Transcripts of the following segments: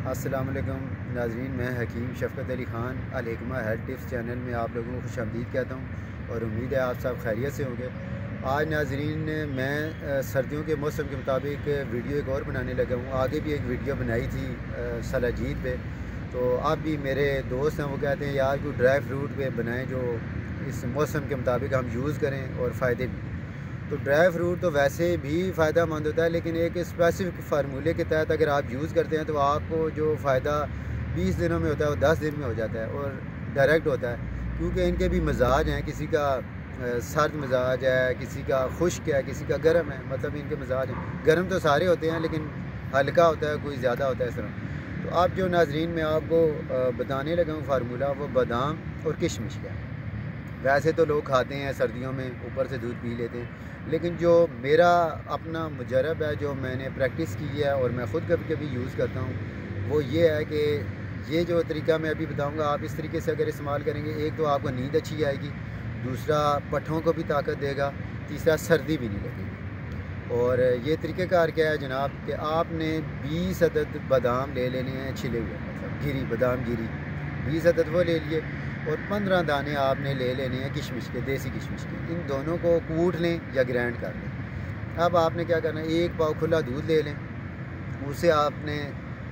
अस्सलाम वालेकुम नाज़रीन, मैं हकीम शफ़क़त अली ख़ान अल हिकमा हेल्थ टिप्स चैनल में आप लोगों को खुशामदीद कहता हूँ और उम्मीद है आप सब खैरियत से होंगे। आज नाज़रीन मैं सर्दियों के मौसम के मुताबिक वीडियो एक और बनाने लगा हूँ। आगे भी एक वीडियो बनाई थी सलाजीत पे, तो अब भी मेरे दोस्त हैं वो कहते हैं यार कोई ड्राई फ्रूट पे बनाएं जो इस मौसम के मुताबिक हम यूज़ करें और फ़ायदे भी। तो ड्राई फ्रूट तो वैसे भी फ़ायदा मंद होता है, लेकिन एक स्पेसिफिक फार्मूले के तहत अगर आप यूज़ करते हैं तो आपको जो फ़ायदा 20 दिनों में होता है वो 10 दिन में हो जाता है और डायरेक्ट होता है। क्योंकि इनके भी मिजाज हैं, किसी का सर्द मिजाज है, किसी का खुश्क है, किसी का गर्म है। मतलब इनके मिजाज हैं, गर्म तो सारे होते हैं लेकिन हल्का होता है, कोई ज़्यादा होता है इस तरह। तो अब जो नाजरीन मैं आपको बताने लगा हूँ फार्मूला, वो बादाम और किशमिश का है। वैसे तो लोग खाते हैं सर्दियों में, ऊपर से दूध पी लेते हैं, लेकिन जो मेरा अपना मुजरब है, जो मैंने प्रैक्टिस की है और मैं ख़ुद कभी कभी यूज़ करता हूँ, वो ये है कि ये जो तरीका मैं अभी बताऊँगा आप इस तरीके से अगर इस्तेमाल करेंगे, एक तो आपको नींद अच्छी आएगी, दूसरा पट्ठों को भी ताकत देगा, तीसरा सर्दी भी नहीं लगेगी। और ये तरीक़ेकार क्या है जनाब कि आपने 20 अदद बादाम ले लेने हैं छिले हुए, मतलब गिरी बादाम गिरी 20 अदद वो ले लिए और 15 दाने आपने ले लेने हैं किशमिश के, देसी किशमिश के। इन दोनों को कूट लें या ग्राइंड कर लें। अब आपने क्या करना है, एक पाव खुला दूध ले लें, उसे आपने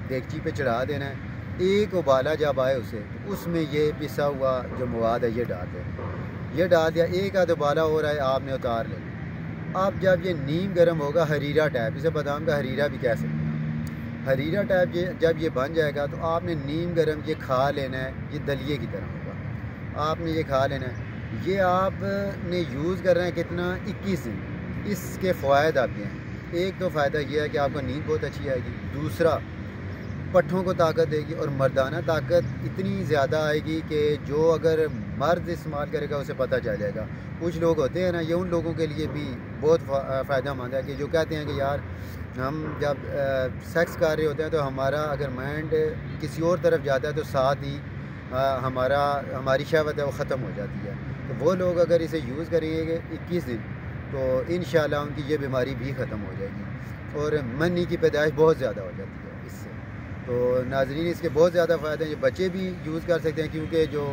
देगची पे चढ़ा देना है। एक उबाला जब आए उसे, तो उसमें ये पिसा हुआ जो मवाद है ये डाल दें। ये डाल दिया, एक आध उबाला हो रहा है, आपने उतार लेना। अब जब ये नीम गर्म होगा, हरीरा टाइप, इसे बादाम का हरीरा भी कह सकते हैं, हरीरा टाइप जब ये बन जाएगा तो आपने नीम गर्म ये खा लेना है। ये दलिए की तरह होगा, आपने ये खा लेना है। ये आपने यूज़ कर रहे हैं कितना, 21 दिन। इसके फ़ायदे आपके हैं, एक तो फ़ायदा ये है कि आपको नींद बहुत अच्छी आएगी, दूसरा पट्ठों को ताकत देगी और मर्दाना ताकत इतनी ज़्यादा आएगी कि जो अगर मर्द इस्तेमाल करेगा उसे पता चल जाएगा। कुछ लोग होते हैं ना, ये उन लोगों के लिए भी बहुत फ़ायदेमंद है कि जो कहते हैं कि यार हम जब सेक्स कर रहे होते हैं तो हमारा अगर माइंड किसी और तरफ जाता है तो साथ ही हमारी शहवत है वो ख़त्म हो जाती है। तो वो लोग अगर इसे यूज़ करेंगे 21 दिन तो इंशाल्लाह उनकी ये बीमारी भी ख़त्म हो जाएगी और मनी की पैदाइश बहुत ज़्यादा हो जाती है इससे। तो नाजरीन इसके बहुत ज़्यादा फ़ायदे हैं, ये बच्चे भी यूज़ कर सकते हैं क्योंकि जो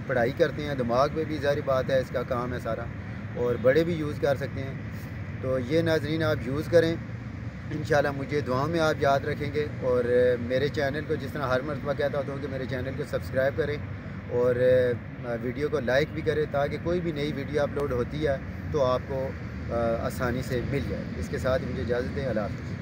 पढ़ाई करते हैं दिमाग में भी ज़ाहिर बात है इसका काम है सारा, और बड़े भी यूज़ कर सकते हैं। तो ये नाजरीन आप यूज़ करें, इंशाल्लाह मुझे दुआओं में आप याद रखेंगे। और मेरे चैनल को जिस तरह हर मरतबा कहता होता हूँ कि मेरे चैनल को सब्सक्राइब करें और वीडियो को लाइक भी करें ताकि कोई भी नई वीडियो अपलोड होती है तो आपको आसानी से मिल जाए। इसके साथ मुझे इजाज़त दें। अल्लाह हाफ़िज़।